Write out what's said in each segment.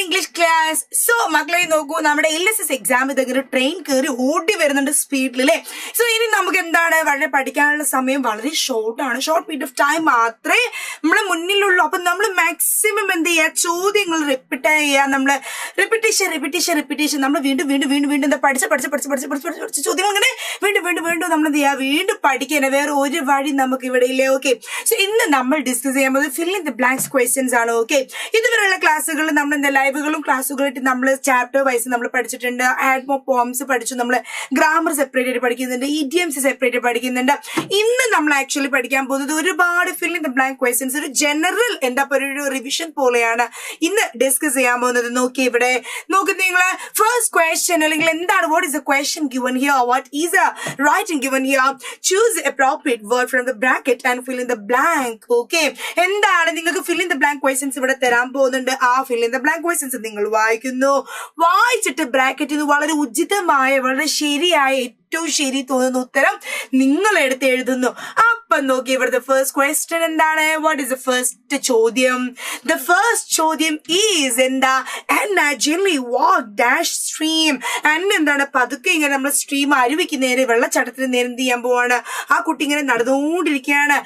English class. So, മക്കളെ നോക്കൂ, നമ്മുടെ LSS എക്സാം ഇതെങ്ങനെ ട്രെയിൻ കയറി ഓടി വരുന്നുണ്ട് സ്പീഡിലല്ലേ. സോ ഇനി നമുക്ക് എന്താണ് വളരെ പഠിക്കാനുള്ള സമയം വളരെ ഷോർട്ടാണ്. ഷോർട്ട് പീരീഡ് ഓഫ് ടൈം മാത്രമേ നമ്മളെ മുന്നിലുള്ളൂ. അപ്പൊ നമ്മൾ മാക്സിമം എന്ത് ചെയ്യുക, ചോദ്യങ്ങൾ റിപ്പീറ്റ് ചെയ്യുക. നമ്മള് റിപ്പീറ്റേഷൻ നമ്മൾ വീണ്ടും എന്താ പഠിച്ച ചോദ്യങ്ങൾ ഇങ്ങനെ വീണ്ടും നമ്മൾ എന്ത് ചെയ്യുക, വീണ്ടും പഠിക്കാൻ. വേറെ ഒരു വഴി നമുക്ക് ഇവിടെ ഇല്ലേ. ഓക്കെ, സോ ഇന്ന് നമ്മൾ ഡിസ്കസ് ചെയ്യാൻ പോകുന്നത് fill in the blanks questions ആണ്. ഓക്കെ, ഇതുവരെയുള്ള ക്ലാസ്സുകളിൽ നമ്മൾ എന്താ ലൈവുകളും ക്ലാസ്സുകളായിട്ട് നമ്മൾ ചാപ്റ്റർ വൈസ് നമ്മൾ പഠിച്ചിട്ടുണ്ട്. ആഡ്മോ പോംസ് പഠിച്ചു, നമ്മൾ ഗ്രാമർ സെപ്പറേറ്റ് ആയിട്ട് പഠിക്കുന്നുണ്ട്, ഇഡിയംസ് സെപ്പറേറ്റ് പഠിക്കുന്നുണ്ട്. ഇന്ന് നമ്മൾ ആക്ച്വലി പഠിക്കാൻ പോകുന്നത് ഒരുപാട് fill in the blank questions, ഒരു ജനറൽ എന്താ പറയുക, ഒരു റിവിഷൻ പോലെയാണ് ഇന്ന് ഡിസ്കസ് ചെയ്യാൻ പോകുന്നത്. നോക്കി ഇവിടെ നോക്കി നിങ്ങള് ഫസ്റ്റ് ക്വസ്റ്റ്യൻ അല്ലെങ്കിൽ എന്താണ്, what is A question given here, what is A writing given here, choose appropriate word from the bracket and fill in the blank. Okay, എന്താണ് നിങ്ങൾക്ക് fill in the blank questions ഇവിടെ തരാൻ പോകുന്നുണ്ട്. ആ fill in the blank questions നിങ്ങൾ വായിക്കുന്നു. വായിച്ചിട്ട് ബ്രാക്കറ്റിൽ നിന്ന് വളരെ ഉചിതമായ, വളരെ ശരിയായ, ഏറ്റവും ശരി തോന്നുന്ന ഉത്തരം നിങ്ങൾ എടുത്ത് എഴുതുന്നു. അപ്പൊ നോക്കി ഇവിടുത്തെ ഫസ്റ്റ് ക്വസ്റ്റ്യൻ എന്താണ്, വാട്ട് ഈസ് ദ ഫസ്റ്റ് ചോദ്യം. ദ ഫസ്റ്റ് ചോദ്യം ഈസ് എന്താ, ജില്ലി വാക്ക് ഡാഷ് സ്ട്രീം. എന്താണ് പതുക്കെ ഇങ്ങനെ നമ്മൾ സ്ട്രീം അരുവിക്ക് നേരെ, വെള്ളച്ചാട്ടത്തിന് നേരെ എന്ത് ചെയ്യാൻ പോവാണ്. ആ കുട്ടി ഇങ്ങനെ നടന്നുകൊണ്ടിരിക്കുകയാണ്.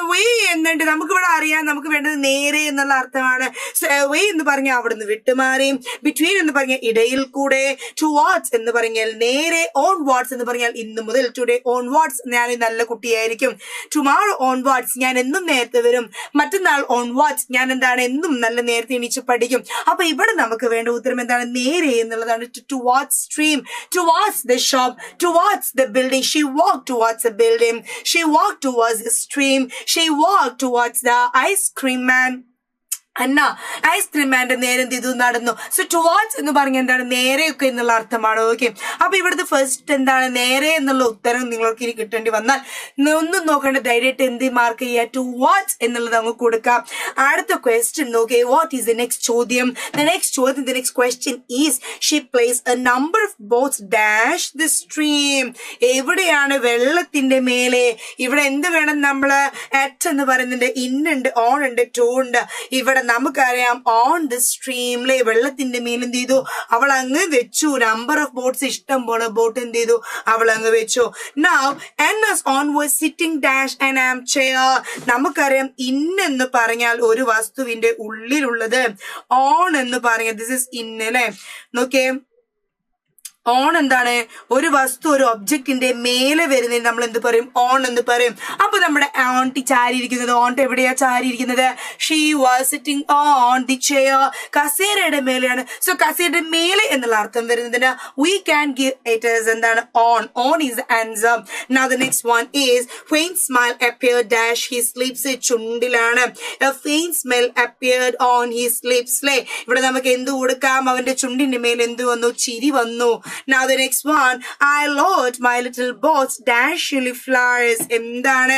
വേ എന്നുണ്ട്, നമുക്കിവിടെ അറിയാം, നമുക്ക് വേണ്ടത് നേരെ എന്നുള്ള അർത്ഥമാണ്. വേ എന്ന് പറഞ്ഞാൽ അവിടുന്ന് വിട്ടുമാറി, ബിറ്റ്വീൻ എന്ന് പറഞ്ഞാൽ ഇടയിൽ കൂടെ, ടുവാർഡ്സ് എന്ന് പറഞ്ഞാൽ നേരെ, ഓൺവാർഡ്സ് എന്ന് പറഞ്ഞാൽ ഇന്ന് മുതൽ, ടുഡേ ഓൺവാർഡ്സ് ഞാൻ നല്ല കുട്ടിയായിരിക്കും, ടുമാറോ ഓൺവാർഡ്സ് ഞാൻ എന്നും നേരത്തെ വരും, മറ്റന്നാൾ ഓൺവാർഡ്സ് ഞാൻ എന്താണ് എന്നും നല്ല നേരത്തെ എണീച്ച് പഠിക്കും. അപ്പൊ ഇവിടെ നമുക്ക് വേണ്ട ഉത്തരം എന്താണ്, നേരെ എന്നുള്ളതാണ്. Towards stream, towards the shop, towards the building. She walk towards a building, she walk towards a stream, she walk towards the ice cream man. Anna ice cream മാൻ്റെ നേരെ എന്ത് ചെയ്തു, നടന്നു. സോ ടുവാർഡ്സ് എന്ന് പറഞ്ഞാൽ എന്താണ്, നേരെയൊക്കെ എന്നുള്ള അർത്ഥമാണ്. ഓക്കെ, അപ്പൊ ഇവിടുത്തെ ഫസ്റ്റ് എന്താണ്, നേരെ എന്നുള്ള ഉത്തരം നിങ്ങൾക്ക് ഇനി കിട്ടേണ്ടി വന്നാൽ ഒന്നും നോക്കേണ്ട, ധൈര്യമായിട്ട് എന്ത് മാർക്ക് ചെയ്യുക, ടുവാർഡ്സ് എന്നുള്ളത് അങ്ങ് കൊടുക്കാം. അടുത്ത ക്വസ്റ്റ്യൻ നോക്കിയേ, വാട്ട് ഈസ് ദ നെക്സ്റ്റ് ചോദ്യം. The next question is she place a number of boats dash the stream. എവിടെയാണ്, വെള്ളത്തിന്റെ മേലെ. ഇവിടെ എന്ത് വേണം, നമ്മള് അറ്റ് എന്ന് പറയുന്നുണ്ട്, ഇന്നുണ്ട്, ഓൺ ഉണ്ട്, ടു ഉണ്ട്. ഇവിടെ നമുക്കറിയാം ഓൺ ദ സ്ട്രീമിലെ, വെള്ളത്തിന്റെ മേൽ എന്ത് ചെയ്തു, അവൾ അങ്ങ് വെച്ചു. നമ്പർ ഓഫ് ബോട്ട്സ് ഇഷ്ടം പോലെ ബോട്ട് എന്ത് ചെയ്തു, അവൾ അങ്ങ് വെച്ചു. Now Anna's on was sitting dash an arm chair. നമുക്കറിയാം ഇന്നെന്ന് പറഞ്ഞാൽ ഒരു വസ്തുവിന്റെ ഉള്ളിലുള്ളത്, ഓൺ എന്ന് പറഞ്ഞാൽ ദിസ് ഇസ് ഇൻ അല്ലേ. നോക്കേ, ഓൺ എന്താണ്, ഒരു വസ്തു ഒരു ഒബ്ജക്റ്റിന്റെ മേലെ വരുന്നതിന് നമ്മൾ എന്ത് പറയും, ഓൺ എന്ന് പറയും. അപ്പൊ നമ്മുടെ ഓൺട്ടി ചാരിയിരിക്കുന്നത്, ഓൺട്ട് എവിടെയാ ചാരിയിരിക്കുന്നത്, she was sitting on the chair, കസേരയുടെ മേലെയാണ്. സോ കസേരയുടെ മേലെ എന്നുള്ള അർത്ഥം വരുന്നതിന് we can give it as എന്താണ്, on is the answer. Now the next one is faint smile appeared dash his lips. ചുണ്ടിലാണ്, a faint smile appeared on his lips. ഇവിടെ നമുക്ക് എന്ത് കൊടുക്കാം, അവന്റെ ചുണ്ടിന്റെ മേൽ എന്ത് വന്നു, ചിരി വന്നു. Now the next one, I load my little boats dash chili flowers. എന്താണ്,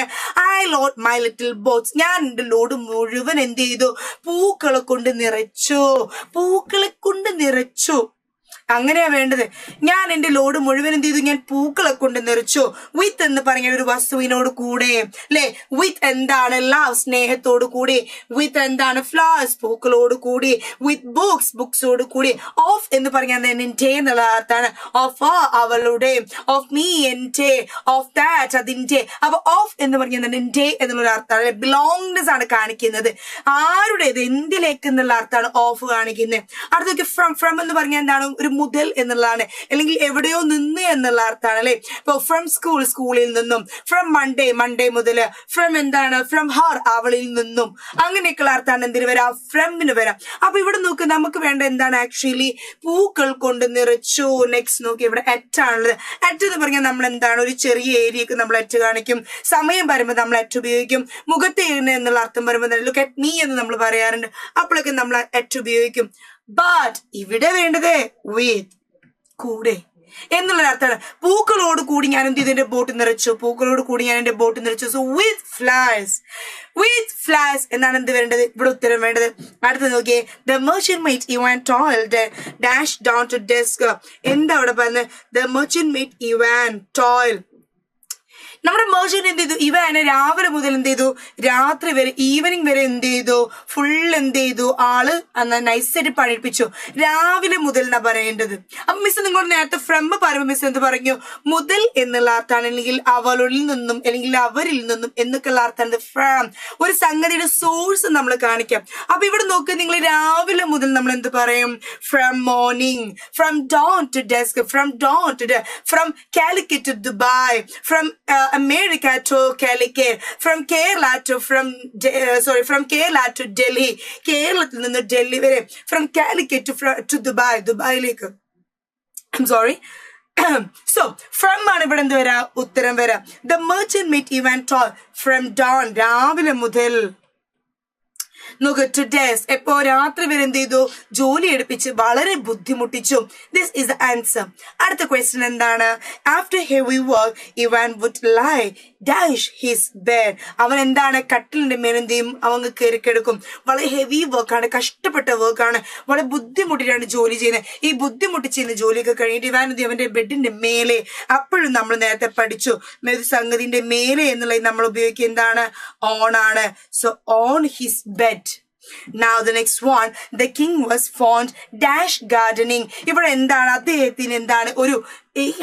I load my little boats, ഞാൻ എന്റെ ലോഡ് മുഴുവൻ എന്ത് ചെയ്തു, പൂക്കളെ കൊണ്ട് നിറച്ചു. അങ്ങനെയാ വേണ്ടത്. ഞാൻ എന്റെ ലോഡ് മുഴുവൻ എന്ത് ചെയ്തു, ഞാൻ പൂക്കളെ കൊണ്ട് നിറച്ചു. വിത്ത് എന്ന് പറഞ്ഞ ഒരു വസ്തുവിനോട് കൂടെ അല്ലെ. വിത്ത് എന്താണ്, ലവ് സ്നേഹത്തോട് കൂടി. വിത്ത് എന്താണ്, ഫ്ലവേഴ്സ് പൂക്കളോട് കൂടി. വിത്ത് ബുക്സോട് കൂടി. ഓഫ് എന്ന് പറഞ്ഞാൽ എന്റെ എന്നുള്ള അർത്ഥമാണ്. ഓഫ് അവളുടെ, ഓഫ് മീ എന്റെ, ഓഫ് ദാറ്റ് അതിന്റെ. അപ്പൊ ഓഫ് എന്ന് പറഞ്ഞാൽ എന്റെ എന്നുള്ള അർത്ഥമാണ്. ബിലോങ്നെസ് ആണ് കാണിക്കുന്നത്, ആരുടേത്, എന്തിലേക്ക് എന്നുള്ള അർത്ഥമാണ് ഓഫ് കാണിക്കുന്നത്. അടുത്തൊക്കെ ഫ്രം എന്ന് പറഞ്ഞാൽ എന്താണ്, ഒരു മുതൽ എന്നുള്ളതാണ്, അല്ലെങ്കിൽ എവിടെയോ നിന്ന് എന്നുള്ള അർത്ഥമാണ് അല്ലെ. ഇപ്പൊ ഫ്രം സ്കൂളിൽ നിന്നും, ഫ്രം മൺഡേ മുതൽ, ഫ്രം എന്താണ്, ഫ്രം ഹർ അവളിൽ നിന്നും, അങ്ങനെയൊക്കെയുള്ള അർത്ഥമാണ് എന്തിനു വരാം, ഫ്രമിന് വരാം. അപ്പൊ ഇവിടെ നോക്ക്, നമുക്ക് വേണ്ട എന്താണ്, ആക്ച്വലി പൂക്കൾ കൊണ്ട് നിറച്ചു. നെക്സ്റ്റ് നോക്കി, ഇവിടെ അറ്റ് ആണുള്ളത്. അറ്റ് എന്ന് പറഞ്ഞാൽ നമ്മൾ എന്താണ്, ഒരു ചെറിയ ഏരിയക്ക് നമ്മൾ അറ്റ് കാണിക്കും. സമയം വരുമ്പോൾ നമ്മൾ അറ്റ് ഉപയോഗിക്കും. മുഖത്തെ എന്നുള്ള അർത്ഥം വരുമ്പോൾ ലുക്ക് അറ്റ് മീ എന്ന് നമ്മൾ പറയാറുണ്ട്, അപ്പോഴൊക്കെ നമ്മൾ അറ്റ് ഉപയോഗിക്കും. ബട്ട് ഇവിടെ വേണ്ടത് വിത്ത്, കൂടെ എന്നുള്ള അർത്ഥമാണ്. പൂക്കളോട് കൂടി ഞാൻ എന്ത് ചെയ്തു, എന്റെ ബോട്ട് നിറച്ചു. പൂക്കളോട് കൂടി ഞാൻ എന്റെ ബോട്ട് നിറച്ചു. സോ വിത്ത് ഫ്ലവേഴ്സ് എന്നാണ് എന്ത് വേണ്ടത്, ഇവിടെ ഉത്തരം വേണ്ടത്. അടുത്ത് നോക്കിയേ, the merchant maid even toiled dash dawn to dusk. എന്താ അവിടെ പറഞ്ഞത്, the merchant maid even toil. നമ്മുടെ മെർച്ചന്റ് എന്ത് ചെയ്തു, ഇവനെ രാവിലെ മുതൽ എന്ത് ചെയ്തു രാത്രി വരെ ഈവനിങ് വരെ എന്ത് ചെയ്തു ഫുൾ എന്ത് ചെയ്തു ആള് നൈസായിട്ട് പഠിപ്പിച്ചു. രാവിലെ മുതൽ എന്നാ പറയേണ്ടത്. അപ്പൊ മിസ് നിങ്ങളോട് നേരത്തെ ഫ്രം പറയുമ്പോൾ മിസ് എന്ത് പറഞ്ഞു, മുതൽ എന്നുള്ള അർത്ഥാണ്, അല്ലെങ്കിൽ അവളിൽ നിന്നും അല്ലെങ്കിൽ അവരിൽ നിന്നും എന്നൊക്കെയുള്ള അർത്ഥാണ് ഫ്രം. ഒരു സംഗതിയുടെ സോഴ്സ് നമ്മൾ കാണിക്കാം. അപ്പൊ ഇവിടെ നോക്കുക, നിങ്ങൾ രാവിലെ മുതൽ നമ്മൾ എന്ത് പറയും, from morning, from dawn to dusk, from dawn to from Calicut to Dubai, from America to Calicut, from Kerala to Delhi, കേരളത്തിൽ നിന്ന് ഡൽഹി വരെ, from Calicut to ദുബായിലേക്ക്. I'm sorry. So from ആണ് ഇവിടെ എന്ത് വരാ, ഉത്തരം വരാ. The merchant met Ivan tall from dawn, രാവിലെ മുതൽ നോക്ക്, ടു ഡെസ്ക്, എപ്പോ രാത്രി വരെ എന്ത് ചെയ്തു ജോലി എടുപ്പിച്ച് വളരെ ബുദ്ധിമുട്ടിച്ചു. This is the answer. അടുത്ത ക്വസ്റ്റ്യൻ എന്താണ്, after heavy work Ivan would lie dash his bed. അവൻ എന്താണ് കട്ടിലിന്റെ മേലെന്ത് ചെയ്യും, അവൻ കയറി കിടക്കും. വളരെ ഹെവി വർക്കാണ്, കഷ്ടപ്പെട്ട വർക്കാണ്, വളരെ ബുദ്ധിമുട്ടിട്ടാണ് ജോലി ചെയ്യുന്നത്. ഈ ബുദ്ധിമുട്ടി ചെയ്യുന്ന ജോലിയൊക്കെ കഴിഞ്ഞിട്ട് ഇവാൻ എന്ത് അവന്റെ ബെഡിന്റെ മേലെ, അപ്പോഴും നമ്മൾ നേരത്തെ പഠിച്ചു ഒരു സംഗതിന്റെ മേലെ എന്നുള്ളത് നമ്മൾ ഉപയോഗിക്കുക എന്താണ്, ഓൺ ആണ്. So on his bed. Now the next one, the king was fond dash gardening. ഇവിടെ എന്താണ് അദ്ദേഹത്തിന് എന്താണ് ഒരു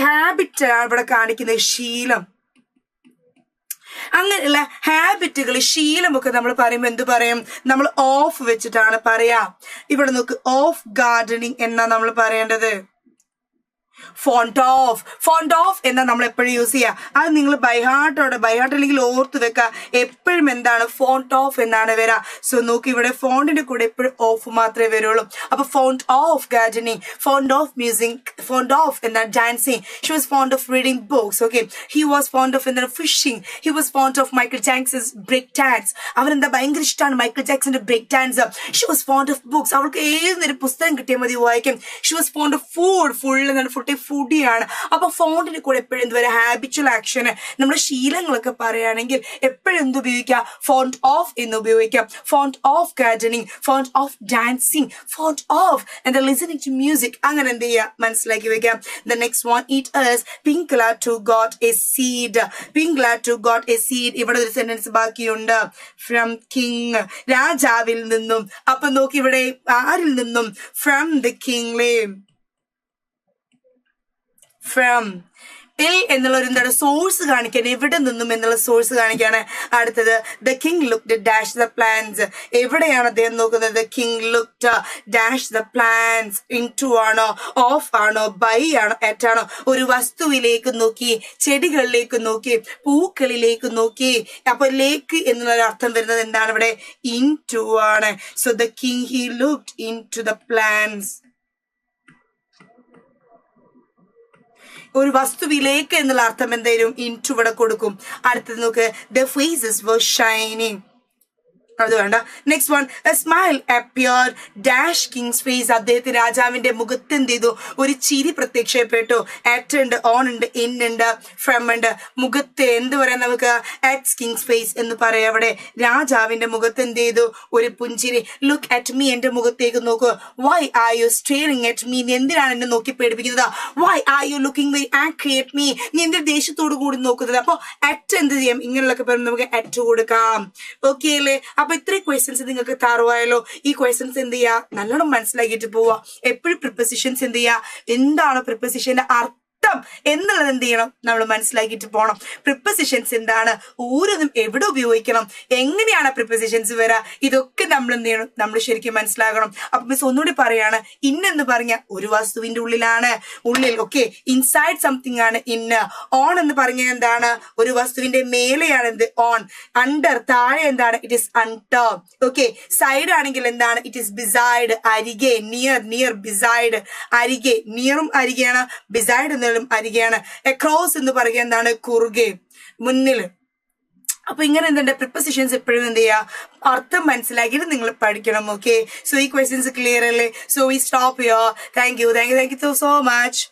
ഹാബിറ്റ് ഇവിടെ കാണിക്കുന്നത്, ശീലം. അങ്ങനെയുള്ള ഹാബിറ്റുകൾ ശീലമൊക്കെ നമ്മൾ പറയുമ്പോൾ എന്ത് പറയും, നമ്മൾ ഓഫ് വെച്ചിട്ടാണ് പറയാ. ഇവിടെ നോക്ക്, ഓഫ് ഗാർഡനിങ് എന്നാ നമ്മൾ പറയേണ്ടത്. ഫോണ്ട് ഓഫ് എന്നാ നമ്മൾ എപ്പോഴും യൂസ് ചെയ്യുക. അത് നിങ്ങൾ ബൈഹാർട്ട് അല്ലെങ്കിൽ ഓർത്ത് വെക്കുക. എപ്പോഴും എന്താണ് ഫോണ്ട് ഓഫ് എന്നാണ് വരാ. സോ നോക്കി, ഇവിടെ ഫോണ്ടിന്റെ കൂടെ എപ്പോഴും ഓഫ് മാത്രമേ വരുള്ളൂ. അപ്പൊ fond of gardening, fond of music, fond of എന്നാ dancing. She was fond of reading books. Okay, he was fond of എന്താണ് fishing. He was fond of Michael Jackson's break dance. അവനെന്താ ഭയങ്കര ഇഷ്ടമാണ് മൈക്കിൾ ജാക്സന്റെ break dance. She was fond of books. അവൾക്ക് ഏതൊരു പുസ്തകം കിട്ടിയാൽ മതി വായിക്കും. She was fond of food. Full എന്താണ് ഫുഡിയാണ്. അപ്പൊ ഫോണ്ടിന് കൂടെ എപ്പോഴും എന്തുവരെ ഹാബിച്വൽ ആക്ഷന്, നമ്മുടെ ശീലങ്ങളൊക്കെ പറയുകയാണെങ്കിൽ എപ്പോഴും എന്ത് ഉപയോഗിക്കാം, ഫോണ്ട് ഓഫ് എന്ന് ഉപയോഗിക്കാം. Fond of gardening, fond of dancing, fond of എന്താ ലിസണിങ് ടു മ്യൂസിക്. അങ്ങനെ എന്ത് ചെയ്യാം, മനസ്സിലാക്കി വെക്കാം. The next one, it is Pinkla to got a seed. Pinkla to got a seed. ഇവിടെ ഒരു സെന്റൻസ് ബാക്കിയുണ്ട്, ഫ്രം കിങ്, രാജാവിൽ നിന്നും. അപ്പൊ നോക്കി, ഇവിടെ ആരിൽ നിന്നും, ഫ്രം ദ കിങ്. ഫ്രം ഇൽ എന്നുള്ള ഒരു എന്താണ് സോഴ്സ് കാണിക്കാൻ, എവിടെ നിന്നും എന്നുള്ള സോഴ്സ് കാണിക്കാണ്. അടുത്തത്, the king looked dash the plants. എവിടെയാണ് അദ്ദേഹം നോക്കുന്നത്, the king looked dash the plants. Into ആണോ, ഓഫ് ആണോ, ബൈ ആണോ, അറ്റ് ആണോ. ഒരു വസ്തുവിലേക്ക് നോക്കി, ചെടികളിലേക്ക് നോക്കി, പൂക്കളിലേക്ക് നോക്കി. അപ്പൊ ലേക്ക് എന്നുള്ള അർത്ഥം വരുന്നത് എന്താണ് ഇവിടെ, ഇൻ ടു ആണ്. So the king he looked into the plants. ഒരു വസ്തുവിലേക്ക് എന്നുള്ള അർത്ഥം എന്തായാലും ഇൻടു ഇവിടെ കൊടുക്കും. അടുത്തത് നോക്ക്, ദ ഫേസസ് വർ ഷൈനിങ്. അത് വേണ്ട. Next one, a smile appear dash king's face. അദ്ദേഹത്തിന് രാജാവിന്റെ മുഖത്ത് എന്ത് ചെയ്തു, ഒരു ചിരി പ്രത്യക്ഷപ്പെട്ടു. അറ്റ് ഉണ്ട്, ഓൺ ഉണ്ട്, ഇൻ ഉണ്ട്, ഫ്രം ഉണ്ട്. മുഖത്ത് എന്ത് പറയാം നമുക്ക്, അറ്റ് കിങ്സ് ഫേസ് എന്ന് പറയാം. അവിടെ രാജാവിന്റെ മുഖത്ത് എന്ത് ചെയ്തു, ഒരു പുഞ്ചിരി. ലുക്ക് അറ്റ് മീ, എന്റെ മുഖത്തേക്ക് നോക്കൂ. Why are you staring at me, നീ എന്തിനാണ് എന്നെ നോക്കി പേടിപ്പിക്കുന്നത്. Why are you looking very angry at me, നീ എന്തൊരു ദേഷ്യത്തോടു കൂടി നോക്കുന്നത്. അപ്പൊ അറ്റ് എന്ത് ചെയ്യാം, ഇങ്ങനെയുള്ളൊക്കെ പറയുമ്പോൾ നമുക്ക് അറ്റ് കൊടുക്കാം. ഓക്കെ അല്ലേ. അപ്പൊ ഇത്രയും ക്വസ്റ്റ്യൻസ് നിങ്ങൾക്ക് താറുവായല്ലോ. ഈ ക്വസ്റ്റ്യൻസ് എന്ത് ചെയ്യാ, നല്ലോണം മനസ്സിലാക്കിയിട്ട് പോവാ. എപ്പോഴും പ്രിപ്പോസിഷൻസ് എന്ത് ചെയ്യാ, എന്താണ് പ്രിപ്പോസിഷന്റെ അർത്ഥം എന്നുള്ളത് എന്ത് ചെയ്യണം, നമ്മൾ മനസ്സിലാക്കിയിട്ട് പോകണം. പ്രിപ്പോസിഷൻസ് എന്താണ്, ഓരോന്നും എവിടെ ഉപയോഗിക്കണം, എങ്ങനെയാണ് പ്രിപ്പോസിഷൻസ് വരാ, ഇതൊക്കെ നമ്മൾ എന്ത് ചെയ്യണം, നമ്മൾ ശരിക്കും മനസ്സിലാക്കണം. അപ്പൊ മിസ് ഒന്നുകൂടി പറയാണ്, ഇന്നെന്ന് പറഞ്ഞ ഒരു വസ്തുവിന്റെ ഉള്ളിലാണ്, ഉള്ളിൽ. ഓക്കെ, ഇൻസൈഡ് സംതിങ് ആണ് ഇന്ന്. ഓൺ എന്ന് പറഞ്ഞ എന്താണ്, ഒരു വസ്തുവിന്റെ മേലെയാണ് എന്ത്, ഓൺ. അണ്ടർ, താഴെ എന്താണ്, it is under. Okay, side ആണെങ്കിൽ എന്താണ്, ഇറ്റ് ഇസ് ബിസൈഡ്. അരികെ, നിയർ, നിയർ, ബിസൈഡ്, അരികെ. നിയറും അരികെയാണ്, ബിസൈഡ് എന്നാലും അരികെയാണ്. അക്രോസ് എന്ന് പറയുക എന്താണ്, കുറുകെ, മുന്നിൽ. അപ്പൊ ഇങ്ങനെ എന്തുണ്ട്, പ്രിപ്പോസിഷൻസ് എപ്പോഴും എന്ത് ചെയ്യാ, അർത്ഥം മനസ്സിലാക്കിയിട്ട് നിങ്ങൾ പഠിക്കണം. ഓക്കെ, സോ ഈ ക്വസ്റ്റ്യൻസ് ക്ലിയർ അല്ലേ. So we stop here. Thank you so much.